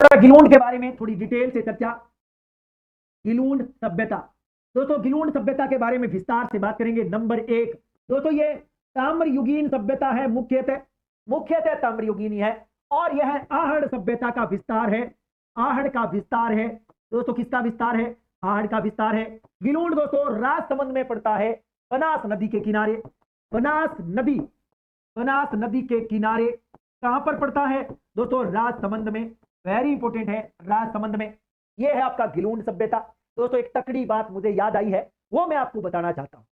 गिलोंड के बारे में थोड़ी डिटेल से चर्चा। गिलोंड सभ्यता, दोस्तों गिलोंड सभ्यता के बारे में विस्तार से बात करेंगे। नंबर एक, दोस्तों ये ताम्रयुगीन सभ्यता है, मुख्यतः ताम्रयुगीन है, और यह आहड़ सभ्यता का विस्तार है। आहड़ का विस्तार है दोस्तों, किसका विस्तार है? आहड़ का विस्तार है। गिलोंड दोस्तों राजसमंद में पड़ता है, बनास नदी के किनारे। बनास नदी के किनारे कहां पर पड़ता है दोस्तों? राजसमंद में। वेरी इंपॉर्टेंट है, राजसमंद में। यह है आपका गिलोंड सभ्यता। दोस्तों एक तकड़ी बात मुझे याद आई है, वो मैं आपको बताना चाहता हूं।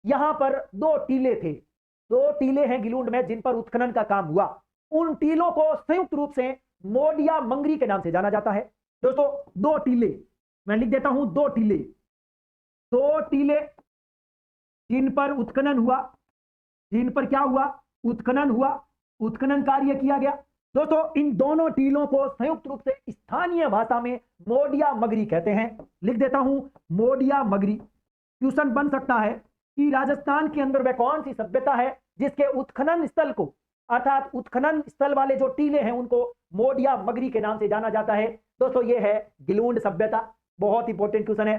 यहां पर दो टीले थे, दो टीले हैं गिलोंड में जिन पर उत्खनन का काम हुआ। उन टीलों को संयुक्त रूप से मोडिया मंगरी के नाम से जाना जाता है। दोस्तों दो टीले, मैं लिख देता हूं, दो टीले जिन पर उत्खनन हुआ, जिन पर क्या हुआ? उत्खनन हुआ, उत्खनन कार्य किया गया। दोस्तों इन दोनों टीलों को संयुक्त रूप से स्थानीय भाषा में मोडिया मगरी कहते हैं। लिख देता हूं, मोडिया मगरी। क्वेश्चन बन सकता है कि राजस्थान के अंदर वह कौन सी सभ्यता है जिसके उत्खनन स्थल को, अर्थात उत्खनन स्थल वाले जो टीले हैं उनको मोडिया मगरी के नाम से जाना जाता है। दोस्तों ये है गिलोंड सभ्यता। बहुत इंपॉर्टेंट क्वेश्चन है।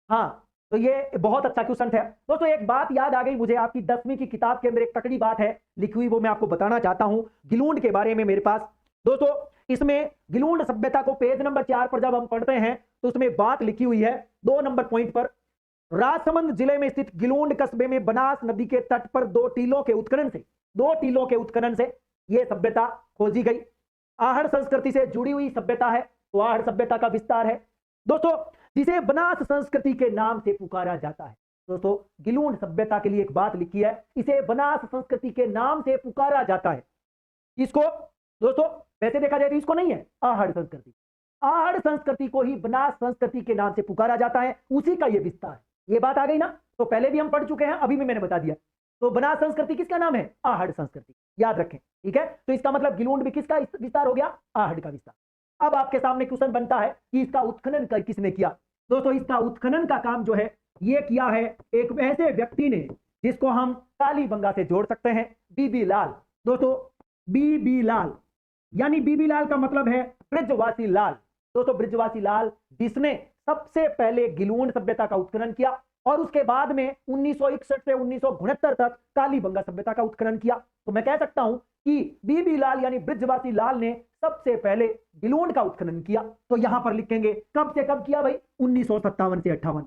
हाँ, तो ये बहुत अच्छा क्वेश्चन था। दोस्तों एक बात याद आ गई मुझे, आपकी 10वीं की किताब के अंदर एक तकड़ी बात है लिखी हुई, वो मैं आपको बताना चाहता हूं गिलोंड के बारे में मेरे पास। दोस्तों इसमें गिलोंड सभ्यता को पेज नंबर 4 पर जब हम पढ़ते हैं तो उसमें बात लिखी हुई है 2 नंबर पॉइंट पर। राजसमंद जिले में स्थित गिलोंड कस्बे में बनास नदी के तट पर दो टीलों के उत्खनन से यह सभ्यता खोजी गई। आहड़ संस्कृति से जुड़ी हुई सभ्यता है, तो आहड़ सभ्यता का विस्तार है दोस्तों, जिसे बनास संस्कृति के नाम से पुकारा जाता है। दोस्तों गिलोंड सभ्यता के लिए एक बात लिखी है, इसे बनास संस्कृति के नाम से पुकारा जाता है। इसको दोस्तों वैसे देखा जाए तो इसको नहीं है, आहड़ संस्कृति को ही बनास संस्कृति के नाम से पुकारा जाता है, उसी का यह विस्तार है। ये बात आ गई ना? तो पहले भी हम पढ़ चुके हैं, अभी भी मैंने बता दिया। तो बनास संस्कृति किसका नाम है? आहड़ संस्कृति, याद रखें। ठीक है, तो इसका मतलब गिलोंड भी किसका विस्तार हो गया? आहड़ का विस्तार। अब आपके सामने क्वेश्चन बनता है कि इसका उत्खनन किसने किया? दोस्तों इसका उत्खनन का काम जो है ये किया है एक ऐसे व्यक्ति ने जिसको हम कालीबंगा से जोड़ सकते हैं, बीबी लाल। दोस्तों बीबी लाल, यानी बीबी लाल का मतलब है ब्रजवासी लाल। दोस्तों ब्रजवासी लाल जिसने सबसे पहले गिलोंड सभ्यता का उत्खनन किया, और उसके बाद में 1961 से 1969 तक कालीबंगा सभ्यता का उत्खनन किया। तो मैं कह सकता हूं कि बीबी लाल यानी ब्रजवासी लाल ने सबसे पहले गिलोंड का उत्खनन किया। तो यहां पर लिखेंगे कब से कब किया भाई? 1957 से 58,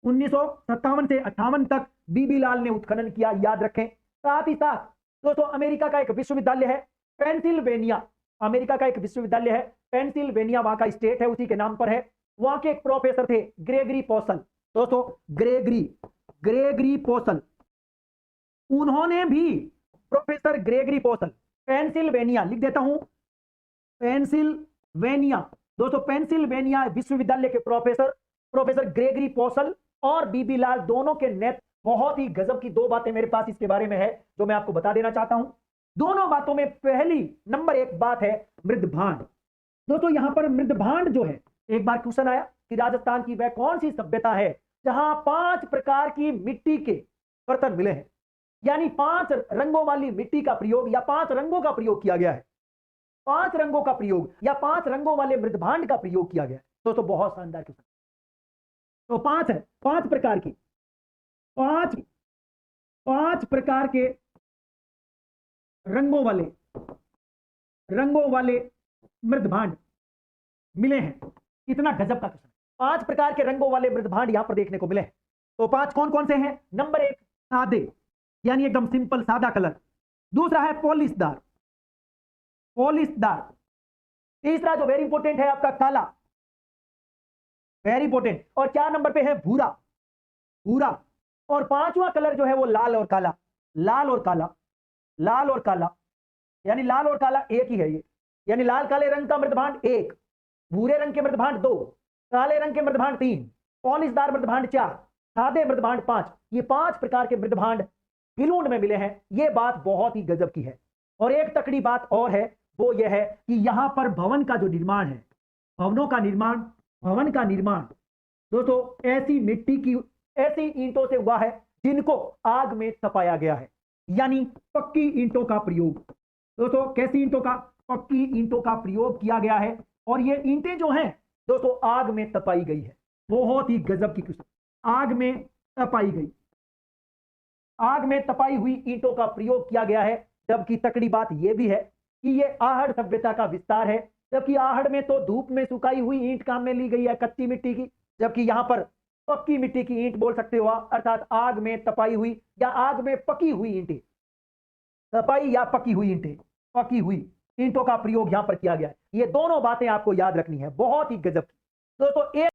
1957 से 58 तक बीबी लाल ने उत्खनन किया, याद रखें। साथ ही साथ दोस्तों अमेरिका का एक विश्वविद्यालय है पेंसिल्वेनिया, अमेरिका का एक विश्वविद्यालय है पेंसिल्वेनिया, वहां का स्टेट है, उसी के नाम पर है। वहां के एक प्रोफेसर थे ग्रेगरी पोसल। दोस्तों ग्रेगरी पोसल, उन्होंने भी, प्रोफेसर ग्रेगरी पोसल, पेंसिल्वेनिया, लिख देता हूं पेंसिल्वेनिया। दोस्तों पेंसिल्वेनिया विश्वविद्यालय के प्रोफेसर ग्रेगरी पोसल और बीबी लाल दोनों के नेत, बहुत ही गजब की दो बातें मेरे पास इसके बारे में है जो मैं आपको बता देना चाहता हूं। दोनों बातों में पहली नंबर 1 बात है मृदभांड। दोस्तों यहां पर मृदभांड जो है, एक बार क्वेश्चन आया कि राजस्थान की वह कौन सी सभ्यता है जहां 5 प्रकार की मिट्टी के बर्तन मिले हैं, यानी 5 रंगों वाली मिट्टी का प्रयोग या 5 रंगों का प्रयोग किया गया है, 5 रंगों का प्रयोग या 5 रंगों वाले मृदभांड का प्रयोग किया गया है। दोस्तों बहुत शानदार क्वेश्चन। तो 5 है, 5 प्रकार की, 5 प्रकार के रंगों वाले मृदभांड मिले हैं। इतना गजब का क्वेश्चन। 5 प्रकार के रंगों वाले मृदभांड यहां पर देखने को मिले हैं। तो 5 कौन कौन से हैं? नंबर 1 सादे, यानी एकदम सिंपल सादा कलर। दूसरा है पॉलिशदार। तीसरा जो वेरी इंपॉर्टेंट है आपका काला, वेरी इंपॉर्टेंट। और 4 नंबर पे है भूरा। और 5वां कलर जो है वो लाल और काला, यानी लाल और काला एक ही है ये, यानी लाल काले रंग का मृदभांड 1, भूरे रंग के मृदभांड 2, काले रंग के मृदभांड 3, पॉलिशदार मृदभांड 4, सादे मृदभांड 5। ये 5 प्रकार के मृदभांड गिलोंड में मिले हैं। ये बात बहुत ही गजब की है। और एक तकड़ी बात और है, वो यह है कि यहां पर भवन का जो निर्माण है, भवन का निर्माण दोस्तों ऐसी ईंटों से हुआ है जिनको आग में तपाया गया है, यानी पक्की ईंटों का प्रयोग। दोस्तों कैसी ईंटों का? पक्की ईंटों का प्रयोग किया गया है। और ये ईंटें जो हैं दोस्तों आग में तपाई गई है। बहुत ही गजब की कुछ आग में तपाई गई, आग में तपाई हुई ईंटों का प्रयोग किया गया है। जबकि तकड़ी बात यह भी है कि यह आहड़ सभ्यता का विस्तार है। जबकि आहड़ में तो धूप में सुखाई हुई ईंट काम में ली गई है, कच्ची मिट्टी की, जबकि यहां पर पक्की मिट्टी की ईंट बोल सकते हो आप, अर्थात आग में तपाई हुई या आग में पकी हुई ईंटें, तपाई या पकी हुई ईंटें, पकी हुई ईंटों का प्रयोग यहां पर किया गया है। ये दोनों बातें आपको याद रखनी है, बहुत ही गजब की दोस्तों। एक